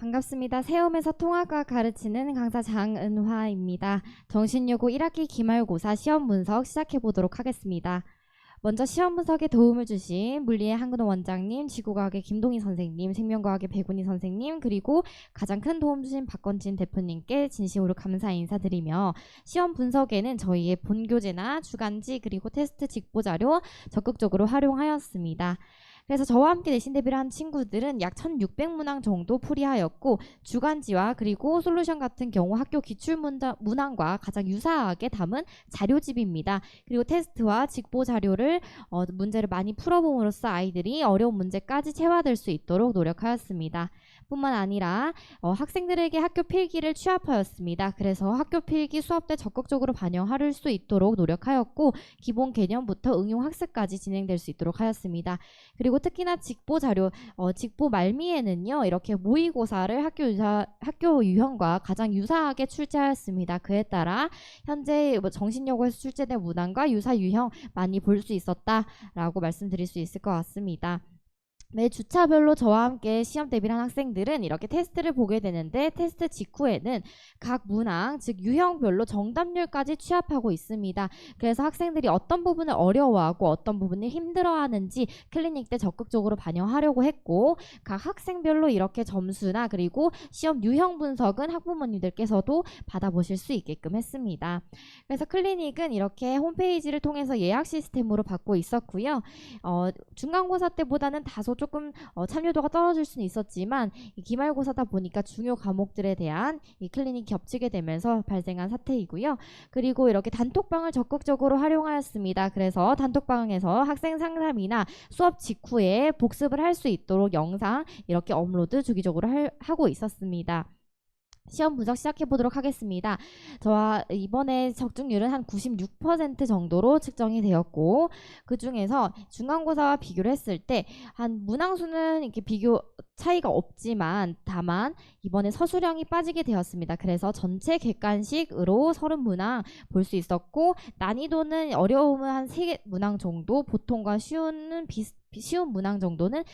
반갑습니다. 세움에서 통합과학 가르치는 강사 장은화입니다. 정신여고 1학기 기말고사 시험 분석 시작해 보도록 하겠습니다. 먼저 시험 분석에 도움을 주신 물리의 한근호 원장님, 지구과학의 김동희 선생님, 생명과학의 백운희 선생님, 그리고 가장 큰 도움 주신 박건진 대표님께 진심으로 감사 인사드리며, 시험 분석에는 저희의 본교재나 주간지 그리고 테스트 직보 자료 적극적으로 활용하였습니다. 그래서 저와 함께 내신 대비를 한 친구들은 약 1600문항 정도 풀이하였고, 주간지와 그리고 솔루션 같은 경우 학교 기출문항과 가장 유사하게 담은 자료집입니다. 그리고 테스트와 직보 자료를 문제를 많이 풀어봄으로써 아이들이 어려운 문제까지 체화될 수 있도록 노력하였습니다. 뿐만 아니라 학생들에게 학교 필기를 취합하였습니다. 그래서 학교 필기 수업 때 적극적으로 반영할 수 있도록 노력하였고, 기본 개념부터 응용 학습까지 진행될 수 있도록 하였습니다. 그리고 특히나 직보 자료, 직보 말미에는요, 이렇게 모의고사를 학교 유형과 가장 유사하게 출제하였습니다. 그에 따라 현재 정신여고에서 출제된 문항과 유사 유형 많이 볼 수 있었다라고 말씀드릴 수 있을 것 같습니다. 매 주차별로 저와 함께 시험 대비를 한 학생들은 이렇게 테스트를 보게 되는데, 테스트 직후에는 각 문항, 즉 유형별로 정답률까지 취합하고 있습니다. 그래서 학생들이 어떤 부분을 어려워하고 어떤 부분을 힘들어하는지 클리닉 때 적극적으로 반영하려고 했고, 각 학생별로 이렇게 점수나 그리고 시험 유형 분석은 학부모님들께서도 받아보실 수 있게끔 했습니다. 그래서 클리닉은 이렇게 홈페이지를 통해서 예약 시스템으로 받고 있었고요. 중간고사 때보다는 다소 조금 참여도가 떨어질 수는 있었지만, 이 기말고사다 보니까 중요 과목들에 대한 이 클리닉 겹치게 되면서 발생한 사태이고요. 그리고 이렇게 단톡방을 적극적으로 활용하였습니다. 그래서 단톡방에서 학생 상담이나 수업 직후에 복습을 할 수 있도록 영상 이렇게 업로드 주기적으로 하고 있었습니다. 시험 분석 시작해 보도록 하겠습니다. 저와 이번에 적중률은 한 96% 정도로 측정이 되었고, 그 중에서 중간고사와 비교를 했을 때 한 문항 수는 이렇게 비교 차이가 없지만, 다만 이번에 서술형이 빠지게 되었습니다. 그래서 전체 객관식으로 30문항 볼 수 있었고, 난이도는 어려움은 한 3개 문항 정도, 보통과 쉬운 문항 정도는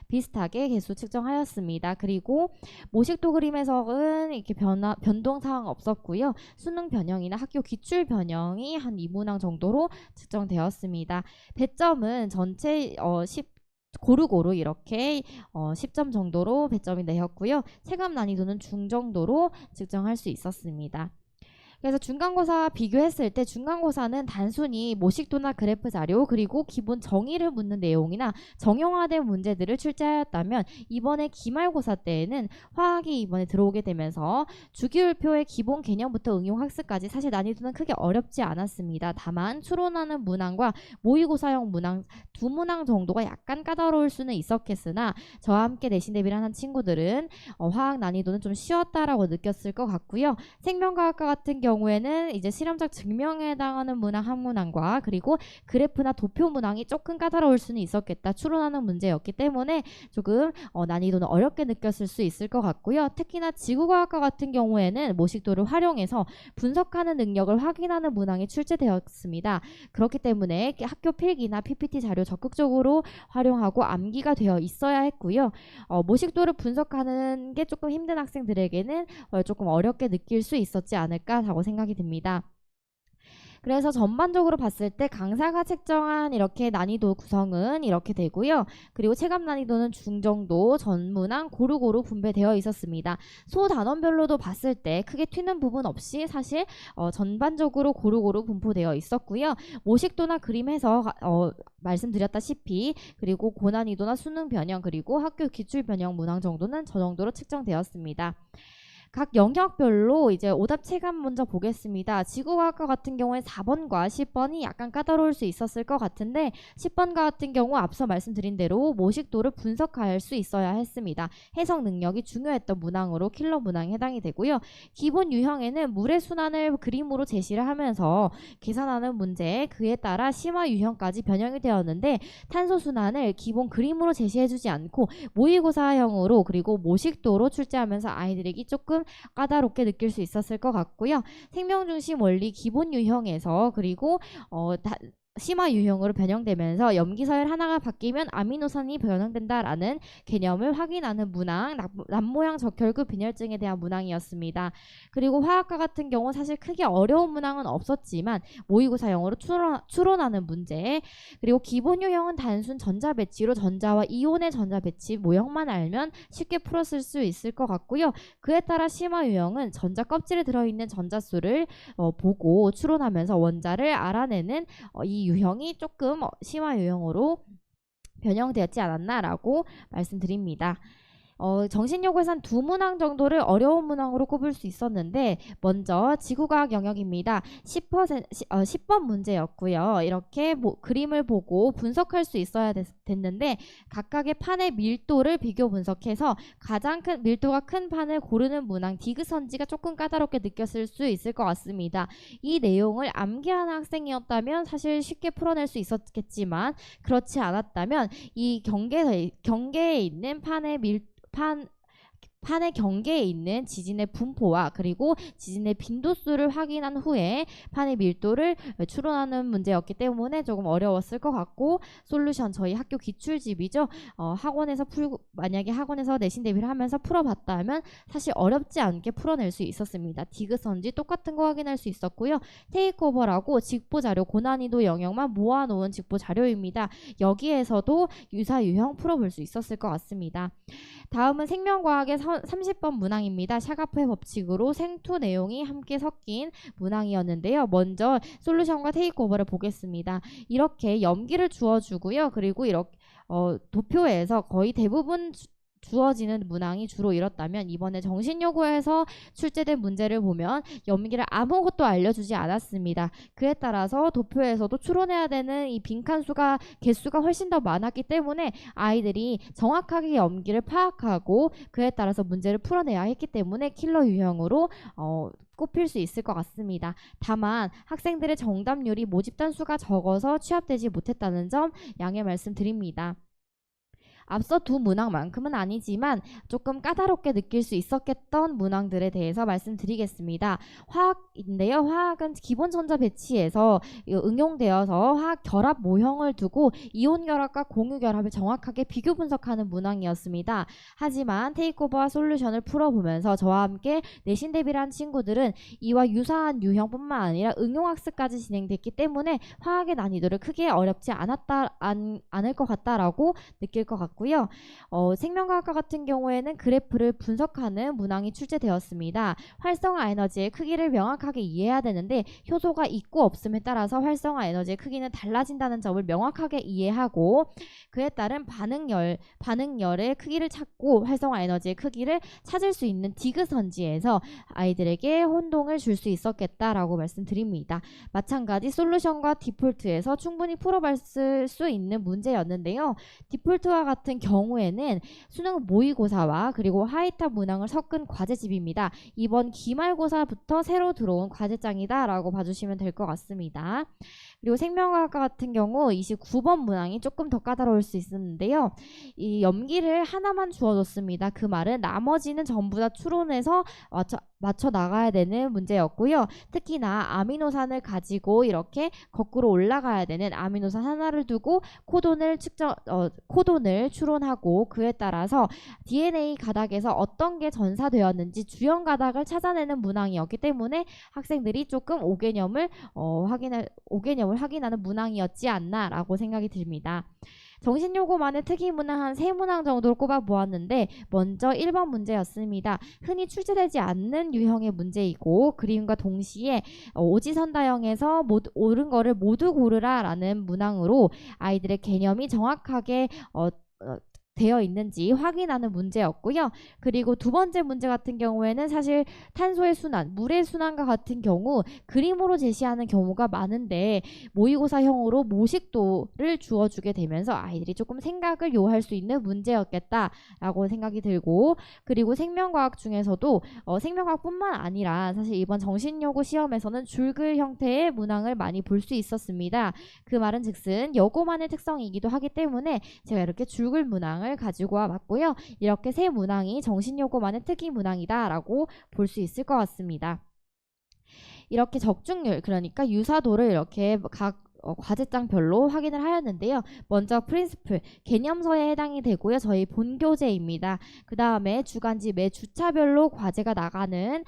비슷하게 개수 측정하였습니다. 그리고 모식도 그림에서는 이렇게 변동 사항 없었고요. 수능 변형이나 학교 기출 변형이 한 2문항 정도로 측정되었습니다. 배점은 전체 고루고루 이렇게 10점 정도로 배점이 내렸고요. 체감 난이도는 중정도로 측정할 수 있었습니다. 그래서 중간고사와 비교했을 때 중간고사는 단순히 모식도나 그래프 자료 그리고 기본 정의를 묻는 내용이나 정형화된 문제들을 출제하였다면, 이번에 기말고사 때에는 화학이 이번에 들어오게 되면서 주기율표의 기본 개념부터 응용학습까지 사실 난이도는 크게 어렵지 않았습니다. 다만 추론하는 문항과 모의고사형 문항 2문항 정도가 약간 까다로울 수는 있었겠으나, 저와 함께 내신 대비를 한 친구들은 화학 난이도는 좀 쉬웠다라고 느꼈을 것 같고요. 생명과학과 같은 경우에는 이제 실험적 증명에 해당하는 문항 한 문항과 그리고 그래프나 도표 문항이 조금 까다로울 수는 있었겠다, 추론하는 문제였기 때문에 조금 난이도는 어렵게 느꼈을 수 있을 것 같고요. 특히나 지구과학과 같은 경우에는 모식도를 활용해서 분석하는 능력을 확인하는 문항이 출제되었습니다. 그렇기 때문에 학교 필기나 PPT 자료 적극적으로 활용하고 암기가 되어 있어야 했고요. 모식도를 분석하는 게 조금 힘든 학생들에게는 조금 어렵게 느낄 수 있었지 않을까라고 생각이 듭니다. 그래서 전반적으로 봤을 때 강사가 책정한 이렇게 난이도 구성은 이렇게 되고요. 그리고 체감 난이도는 중정도, 전문항 고루고루 분배되어 있었습니다. 소단원별로도 봤을 때 크게 튀는 부분 없이 사실 전반적으로 고루고루 분포되어 있었고요. 모식도나 그림 해석 말씀드렸다시피, 그리고 고난이도나 수능 변형 그리고 학교 기출 변형 문항 정도는 저 정도로 측정되었습니다. 각 영역별로 이제 오답 체감 먼저 보겠습니다. 지구과학과 같은 경우에 4번과 10번이 약간 까다로울 수 있었을 것 같은데, 10번 같은 경우 앞서 말씀드린 대로 모식도를 분석할 수 있어야 했습니다. 해석 능력이 중요했던 문항으로 킬러 문항에 해당이 되고요. 기본 유형에는 물의 순환을 그림으로 제시를 하면서 계산하는 문제, 그에 따라 심화 유형까지 변형이 되었는데, 탄소 순환을 기본 그림으로 제시해주지 않고 모의고사형으로 그리고 모식도로 출제하면서 아이들에게 조금 까다롭게 느낄 수 있었을 것 같고요. 생명중심 원리 기본 유형에서 그리고 심화 유형으로 변형되면서 염기서열 하나가 바뀌면 아미노산이 변형된다라는 개념을 확인하는 문항, 남모양 적혈구 빈혈증에 대한 문항이었습니다. 그리고 화학과 같은 경우 사실 크게 어려운 문항은 없었지만 모의고사형으로 추론하는 문제, 그리고 기본 유형은 단순 전자 배치로 전자와 이온의 전자 배치 모형만 알면 쉽게 풀었을 수 있을 것 같고요. 그에 따라 심화 유형은 전자 껍질에 들어있는 전자수를 보고 추론하면서 원자를 알아내는 이 유형이 조금 심화 유형으로 변형되었지 않았나라고 말씀드립니다. 정신요구에선 두 문항 정도를 어려운 문항으로 꼽을 수 있었는데, 먼저 지구과학 영역입니다. 10번 문제였고요. 이렇게 그림을 보고 분석할 수 있어야 됐는데, 각각의 판의 밀도를 비교 분석해서 가장 큰 밀도가 큰 판을 고르는 문항 디귿선지가 조금 까다롭게 느꼈을 수 있을 것 같습니다. 이 내용을 암기하는 학생이었다면 사실 쉽게 풀어낼 수 있었겠지만, 그렇지 않았다면 이 경계에 있는 판의 경계에 있는 지진의 분포와 그리고 지진의 빈도수를 확인한 후에 판의 밀도를 추론하는 문제였기 때문에 조금 어려웠을 것 같고, 솔루션 저희 학교 기출집이죠. 만약에 학원에서 내신 대비를 하면서 풀어봤다면 사실 어렵지 않게 풀어낼 수 있었습니다. 디귿선지 똑같은 거 확인할 수 있었고요. 테이크오버라고 직보자료, 고난이도 영역만 모아놓은 직보자료입니다. 여기에서도 유사 유형 풀어볼 수 있었을 것 같습니다. 다음은 생명과학의 30번 문항입니다. 샤가프의 법칙으로 생투 내용이 함께 섞인 문항이었는데요. 먼저 솔루션과 테이크오버를 보겠습니다. 이렇게 염기를 주어주고요. 그리고 이렇게 도표에서 거의 대부분 주어지는 문항이 주로 이렇다면, 이번에 정신요구에서 출제된 문제를 보면 염기를 아무것도 알려주지 않았습니다. 그에 따라서 도표에서도 추론해야 되는 이 빈칸수가 개수가 훨씬 더 많았기 때문에 아이들이 정확하게 염기를 파악하고 그에 따라서 문제를 풀어내야 했기 때문에 킬러 유형으로 꼽힐 수 있을 것 같습니다. 다만 학생들의 정답률이 모집단 수가 적어서 취합되지 못했다는 점 양해 말씀드립니다. 앞서 두 문항만큼은 아니지만 조금 까다롭게 느낄 수 있었겠던 문항들에 대해서 말씀드리겠습니다. 화학인데요. 화학은 기본 전자 배치에서 응용되어서 화학 결합 모형을 두고 이온 결합과 공유 결합을 정확하게 비교 분석하는 문항이었습니다. 하지만 테이크오버와 솔루션을 풀어보면서 저와 함께 내신 대비를 한 친구들은 이와 유사한 유형뿐만 아니라 응용학습까지 진행됐기 때문에 화학의 난이도를 크게 어렵지 않을 것 같다라고 느낄 것 같고요. 생명과학과 같은 경우에는 그래프를 분석하는 문항이 출제되었습니다. 활성화 에너지의 크기를 명확하게 이해해야 되는데 효소가 있고 없음에 따라서 활성화 에너지의 크기는 달라진다는 점을 명확하게 이해하고 그에 따른 반응열의 크기를 찾고 활성화 에너지의 크기를 찾을 수 있는 디귿선지에서 아이들에게 혼동을 줄 수 있었겠다라고 말씀드립니다. 마찬가지 솔루션과 디폴트에서 충분히 풀어봤을 수 있는 문제였는데요. 디폴트와 같은 경우에는 수능 모의고사와 그리고 하이탑 문항을 섞은 과제집입니다. 이번 기말고사부터 새로 들어온 과제장이다 라고 봐주시면 될 것 같습니다. 그리고 생명과학과 같은 경우 29번 문항이 조금 더 까다로울 수 있었는데요. 이 염기를 하나만 주어줬습니다. 그 말은 나머지는 전부 다 추론해서 맞춰 나가야 되는 문제였고요. 특히나 아미노산을 가지고 이렇게 거꾸로 올라가야 되는 아미노산 하나를 두고 코돈을 추론하고 그에 따라서 DNA 가닥에서 어떤 게 전사되었는지 주연 가닥을 찾아내는 문항이었기 때문에 학생들이 조금 오개념을 확인하는 문항이었지 않나라고 생각이 듭니다. 정신요구만의 특이문항 한 3문항 정도를 꼽아 보았는데, 먼저 1번 문제였습니다. 흔히 출제되지 않는 유형의 문제이고 그림과 동시에 오지선다형에서 옳은 거를 모두 고르라 라는 문항으로 아이들의 개념이 정확하게 되어 있는지 확인하는 문제였고요. 그리고 두 번째 문제 같은 경우에는 사실 탄소의 순환, 물의 순환과 같은 경우 그림으로 제시하는 경우가 많은데 모의고사형으로 모식도를 주어주게 되면서 아이들이 조금 생각을 요할 수 있는 문제였겠다라고 생각이 들고, 그리고 생명과학 중에서도 생명과학뿐만 아니라 사실 이번 정신요구 시험에서는 줄글 형태의 문항을 많이 볼 수 있었습니다. 그 말은 즉슨 여고만의 특성이기도 하기 때문에 제가 이렇게 줄글 문항을 가지고 와봤고요. 이렇게 3문항이 정신요구만의 특이 문항이다라고 볼 수 있을 것 같습니다. 이렇게 적중률, 그러니까 유사도를 이렇게 각 과제장별로 확인을 하였는데요. 먼저 프린시플, 개념서에 해당이 되고요. 저희 본교재입니다. 그 다음에 주간지 매 주차별로 과제가 나가는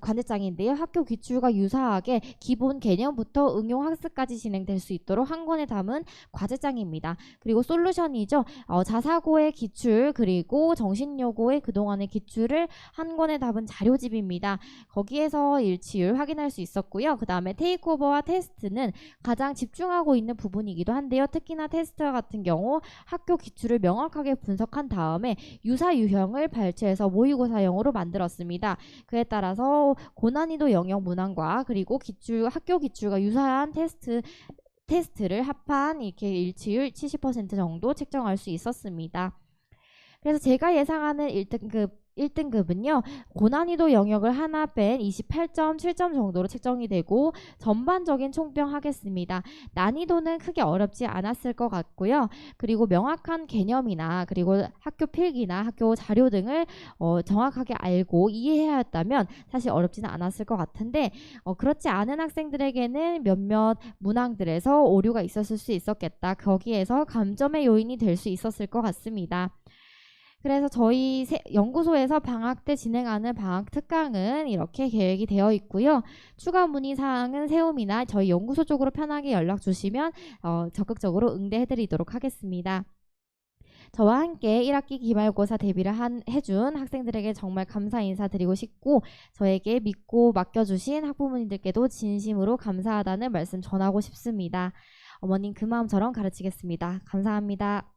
과제장인데요. 학교 기출과 유사하게 기본 개념부터 응용학습까지 진행될 수 있도록 한 권에 담은 과제장입니다. 그리고 솔루션이죠. 자사고의 기출 그리고 정신요고의 그동안의 기출을 한 권에 담은 자료집입니다. 거기에서 일치율 확인할 수 있었고요. 그 다음에 테이크오버와 테스트는 가장 집중하고 있는 부분이기도 한데요. 특히나 테스트 같은 경우 학교 기출을 명확하게 분석한 다음에 유사 유형을 발췌해서 모의고사형으로 만들었습니다. 그에 따라서 고난이도 영역 문항과 그리고 학교 기출과 유사한 테스트를 합한 이렇게 일치율 70% 정도 책정할 수 있었습니다. 그래서 제가 예상하는 1등급은요. 고난이도 영역을 하나 뺀 28.7점 정도로 책정이 되고 전반적인 총평하겠습니다. 난이도는 크게 어렵지 않았을 것 같고요. 그리고 명확한 개념이나 그리고 학교 필기나 학교 자료 등을 정확하게 알고 이해해야 했다면 사실 어렵지는 않았을 것 같은데 그렇지 않은 학생들에게는 몇몇 문항들에서 오류가 있었을 수 있었겠다. 거기에서 감점의 요인이 될 수 있었을 것 같습니다. 그래서 저희 연구소에서 방학 때 진행하는 방학 특강은 이렇게 계획이 되어 있고요. 추가 문의 사항은 세움이나 저희 연구소 쪽으로 편하게 연락 주시면 적극적으로 응대해드리도록 하겠습니다. 저와 함께 1학기 기말고사 대비를 해준 학생들에게 정말 감사 인사드리고 싶고 저에게 믿고 맡겨주신 학부모님들께도 진심으로 감사하다는 말씀 전하고 싶습니다. 어머님 그 마음처럼 가르치겠습니다. 감사합니다.